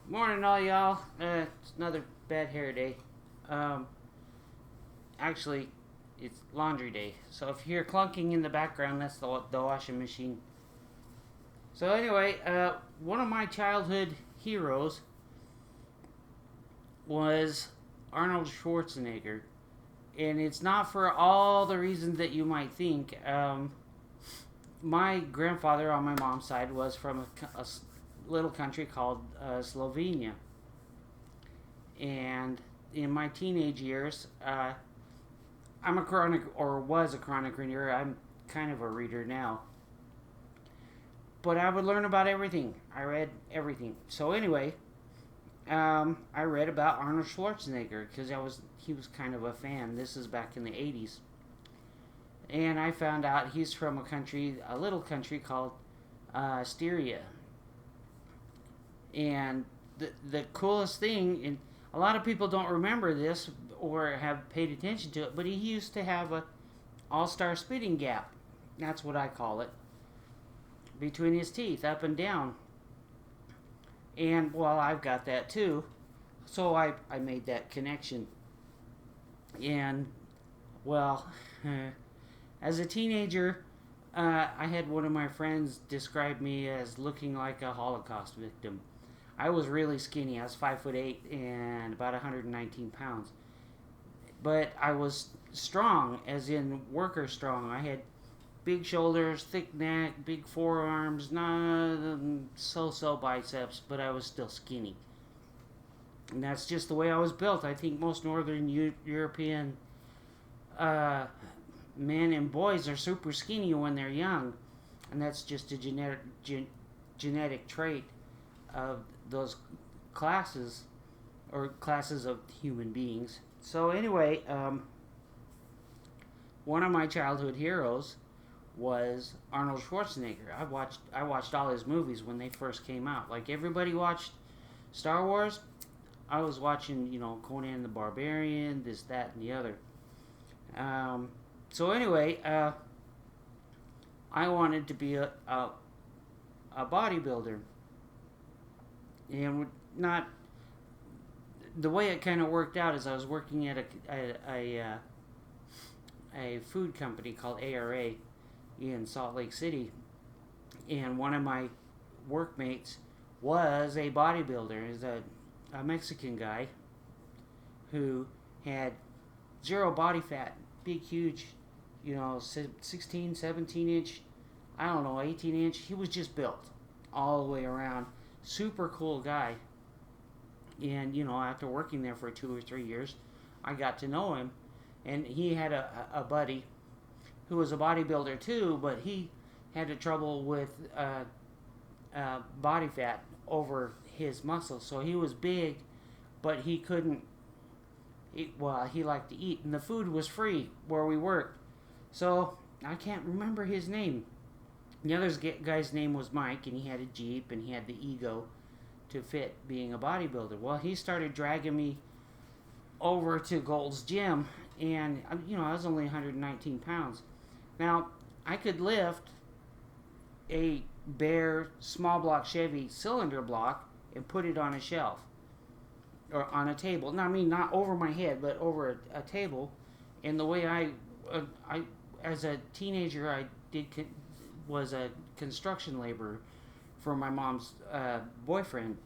Morning, all y'all. It's another bad hair day. Um, Actually, it's laundry day. So if you hear clunking in the background, that's the washing machine. So anyway, one of my childhood heroes was Arnold Schwarzenegger, and it's not for all the reasons that you might think. My grandfather on my mom's side was from a little country called Slovenia, and in my teenage years, I'm a chronic, or was a chronic reader. I'm kind of a reader now. But I would learn about everything. I read everything. So anyway, I read about Arnold Schwarzenegger because he was kind of a fan. This is back in the 80s. And I found out he's from a little country called Styria. And the coolest thing, and a lot of people don't remember this or have paid attention to it, but he used to have a all-star spitting gap. That's what I call it, between his teeth, up and down. And well, I've got that too, so I made that connection. And well, as a teenager, I had one of my friends describe me as looking like a Holocaust victim. I was really skinny. I was 5'8" and about 119 pounds. But I was strong, as in worker strong. I had big shoulders, thick neck, big forearms, not so biceps, but I was still skinny. And that's just the way I was built. I think most Northern European men and boys are super skinny when they're young, and that's just a genetic trait of those classes or classes of human beings. So anyway, one of my childhood heroes was Arnold Schwarzenegger. I watched all his movies when they first came out. Like everybody watched Star Wars, I was watching, Conan the Barbarian, this, that, and the other. So anyway, I wanted to be a bodybuilder, and not the way it kind of worked out is I was working at a food company called ARA in Salt Lake City, and one of my workmates was a bodybuilder. He's a Mexican guy who had zero body fat, big, huge, 16, 17 inch, I don't know, 18 inch. He was just built all the way around. Super cool guy. And, after working there for 2 or 3 years, I got to know him. And he had a buddy who was a bodybuilder too, but he had a trouble with body fat over his muscles. So he was big, but he couldn't eat. Well, he liked to eat, and the food was free where we worked. So I can't remember his name. The other guy's name was Mike, and he had a Jeep, and he had the ego to fit being a bodybuilder. Well, he started dragging me over to Gold's Gym, and I was only 119 pounds. Now, I could lift a bare small block Chevy cylinder block and put it on a shelf or on a table. Now, I mean, not over my head, but over a table. And the way I as a teenager, was a construction laborer for my mom's boyfriend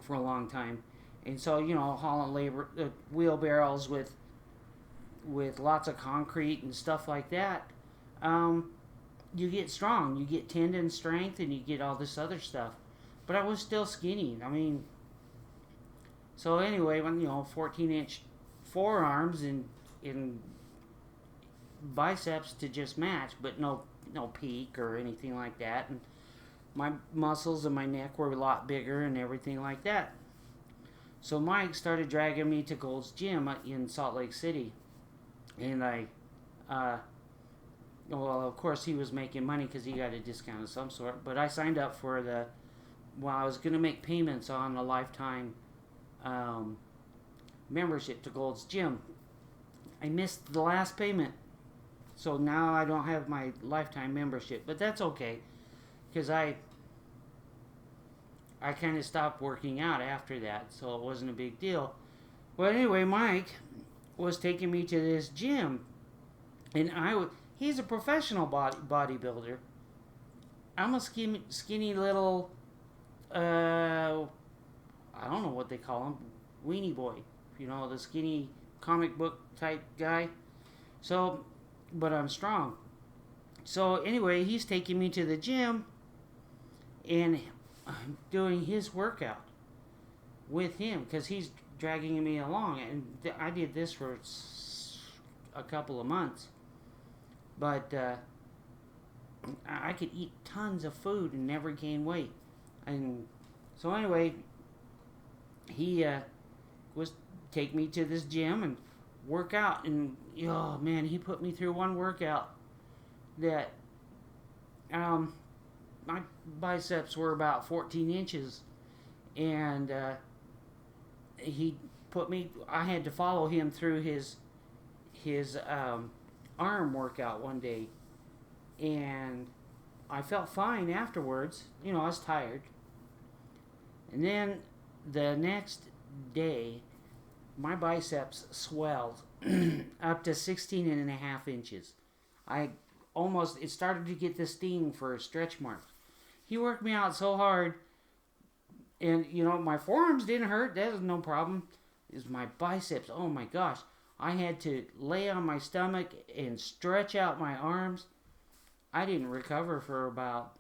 for a long time. And so, hauling labor wheelbarrows with lots of concrete and stuff like that, you get strong. You get tendon strength, and you get all this other stuff. But I was still skinny. I mean, so anyway, when 14-inch forearms and biceps to just match, but no peak or anything like that. And my muscles and my neck were a lot bigger and everything like that. So Mike started dragging me to Gold's Gym in Salt Lake City, and well, of course he was making money because he got a discount of some sort. But I signed up for I was going to make payments on a lifetime membership to Gold's Gym. I missed the last payment, so now I don't have my lifetime membership. But that's okay, because I kind of stopped working out after that, so it wasn't a big deal. Well, anyway, Mike was taking me to this gym, and he's a professional bodybuilder. I'm a skinny little, I don't know what they call him, weenie boy. You know, the skinny comic book type guy. So, but I'm strong. So anyway, he's taking me to the gym, and I'm doing his workout with him because he's dragging me along. And I did this for a couple of months. But I could eat tons of food and never gain weight. And so anyway, he was take me to this gym and work out. And oh man, he put me through one workout that my biceps were about 14 inches. And he put me, I had to follow him through his arm workout one day, and I felt fine afterwards. You know, I was tired. And then the next day, my biceps swelled up to 16 and a half inches. It started to get the sting for stretch marks. He worked me out so hard, and you know, my forearms didn't hurt. That was no problem. It was my biceps. Oh my gosh. I had to lay on my stomach and stretch out my arms. I didn't recover for about,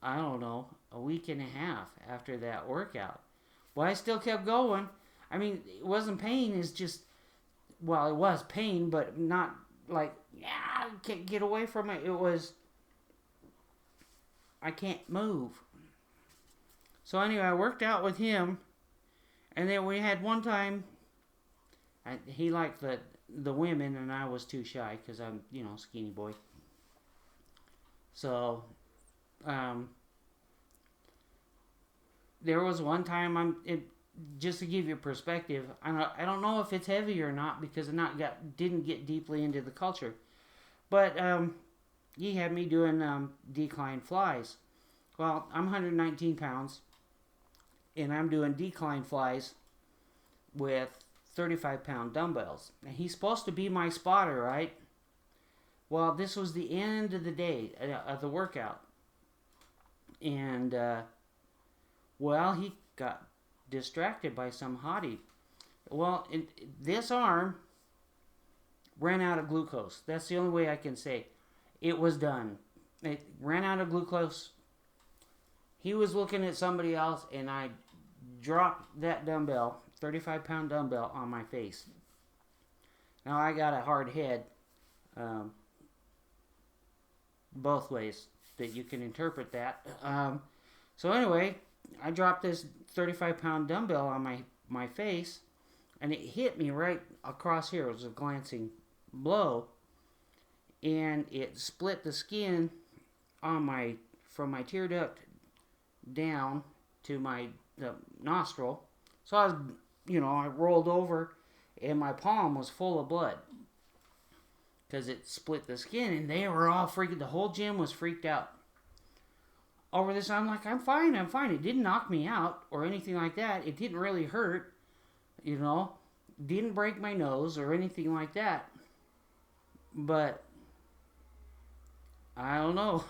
I don't know, a week and a half after that workout. Well, I still kept going. I mean, it wasn't pain. It's just, well, it was pain, but not like, yeah, I can't get away from it. It was, I can't move. So anyway, I worked out with him. And then we had one time, he liked the women, and I was too shy because I'm, you know, skinny boy. So, there was one time just to give you perspective. I don't know if it's heavy or not because I didn't get deeply into the culture, but he had me doing decline flies. Well, I'm 119 pounds, and I'm doing decline flies with 35-pound dumbbells. And he's supposed to be my spotter, right? Well, this was the end of the day of the workout. And, well, he got distracted by some hottie. Well, this arm ran out of glucose. That's the only way I can say. It was done. It ran out of glucose. He was looking at somebody else, and I dropped that dumbbell, 35-pound dumbbell, on my face. Now, I got a hard head, both ways that you can interpret that. So anyway, I dropped this 35-pound dumbbell on my face, and it hit me right across here. It was a glancing blow, and it split the skin on from my tear duct down to the nostril. So I rolled over, and my palm was full of blood because it split the skin, and they were all freaking. The whole gym was freaked out over this. I'm like, I'm fine. It didn't knock me out or anything like that. It didn't really hurt, didn't break my nose or anything like that. But I don't know.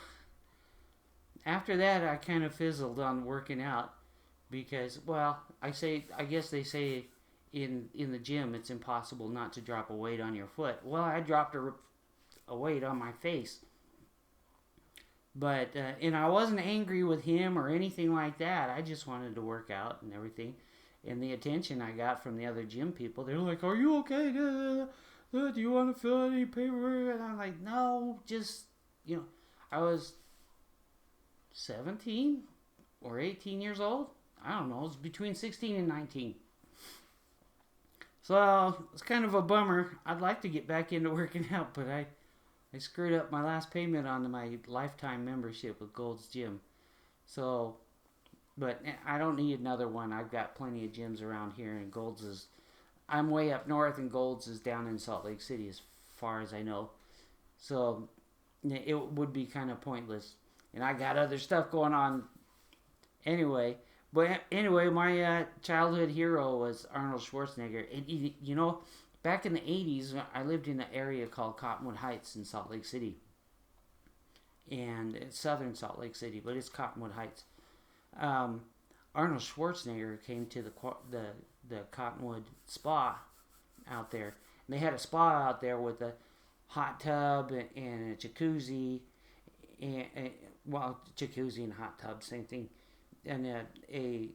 After that, I kind of fizzled on working out because, well, I guess they say in the gym it's impossible not to drop a weight on your foot. Well, I dropped a weight on my face. But, and I wasn't angry with him or anything like that. I just wanted to work out and everything. And the attention I got from the other gym people, they're like, "Are you okay? Do you want to fill out any paperwork?" And I'm like, no, just, I was 17 or 18 years old. I don't know. It was between 16 and 19. So it's kind of a bummer. I'd like to get back into working out, but I screwed up my last payment on my lifetime membership with Gold's Gym. So, but I don't need another one. I've got plenty of gyms around here, and Gold's I'm way up north, and Gold's is down in Salt Lake City as far as I know. So it would be kind of pointless. And I got other stuff going on anyway. But anyway, my childhood hero was Arnold Schwarzenegger. And, you know, back in the 80s, I lived in an area called Cottonwood Heights in Salt Lake City. And it's southern Salt Lake City, but it's Cottonwood Heights. Arnold Schwarzenegger came to the Cottonwood Spa out there. And they had a spa out there with a hot tub and a jacuzzi. Well, jacuzzi and hot tub, same thing. And a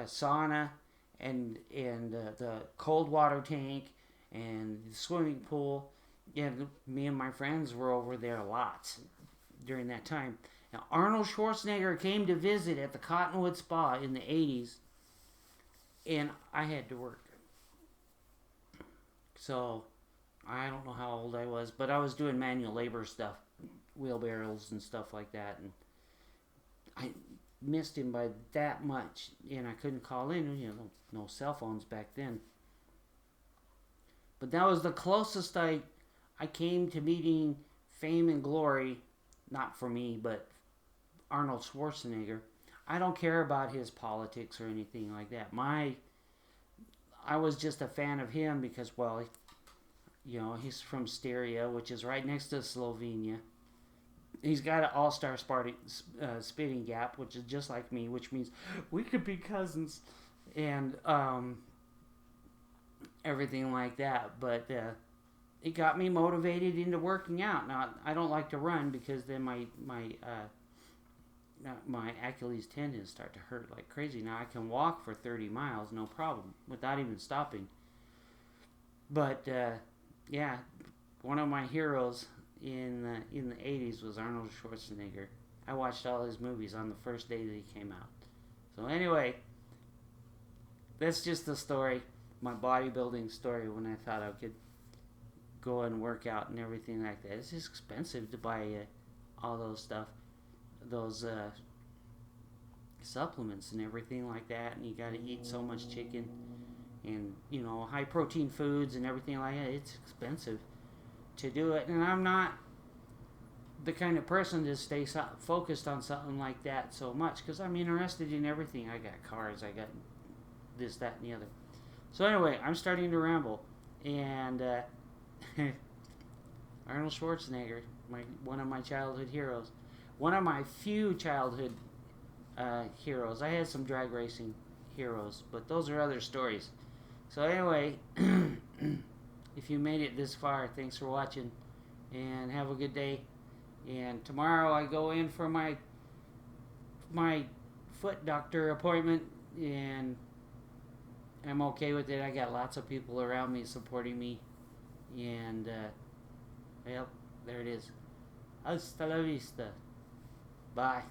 sauna and the cold water tank and the swimming pool. And me and my friends were over there a lot during that time. Now, Arnold Schwarzenegger came to visit at the Cottonwood Spa in the 80s, and I had to work. So, I don't know how old I was, but I was doing manual labor stuff, wheelbarrows and stuff like that, and I missed him by that much, and I couldn't call in. You know, no cell phones back then. But that was the closest I came to meeting fame and glory, not for me, but Arnold Schwarzenegger. I don't care about his politics or anything like that. I was just a fan of him because, well, you know, he's from Styria, which is right next to Slovenia. He's got an all-star spitting gap, which is just like me, which means we could be cousins, and everything like that. But it got me motivated into working out. Now, I don't like to run because then my Achilles tendons start to hurt like crazy. Now, I can walk for 30 miles, no problem, without even stopping. But, yeah, one of my heroes in the 80s was Arnold Schwarzenegger. I watched all his movies on the first day that he came out. So anyway, that's just the story, my bodybuilding story, when I thought I could go and work out and everything like that. It's just expensive to buy all those stuff, those supplements and everything like that, and you got to eat so much chicken and, you know, high protein foods and everything like that. It's expensive to do it, and I'm not the kind of person to stay focused on something like that so much, because I'm interested in everything. I got cars, I got this, that, and the other. So anyway, I'm starting to ramble, and Arnold Schwarzenegger, one of my childhood heroes, one of my few childhood heroes. I had some drag racing heroes, but those are other stories. So anyway, if you made it this far, thanks for watching, and have a good day. And tomorrow I go in for my foot doctor appointment, and I'm okay with it. I got lots of people around me supporting me, and well, there it is. Hasta la vista. Bye.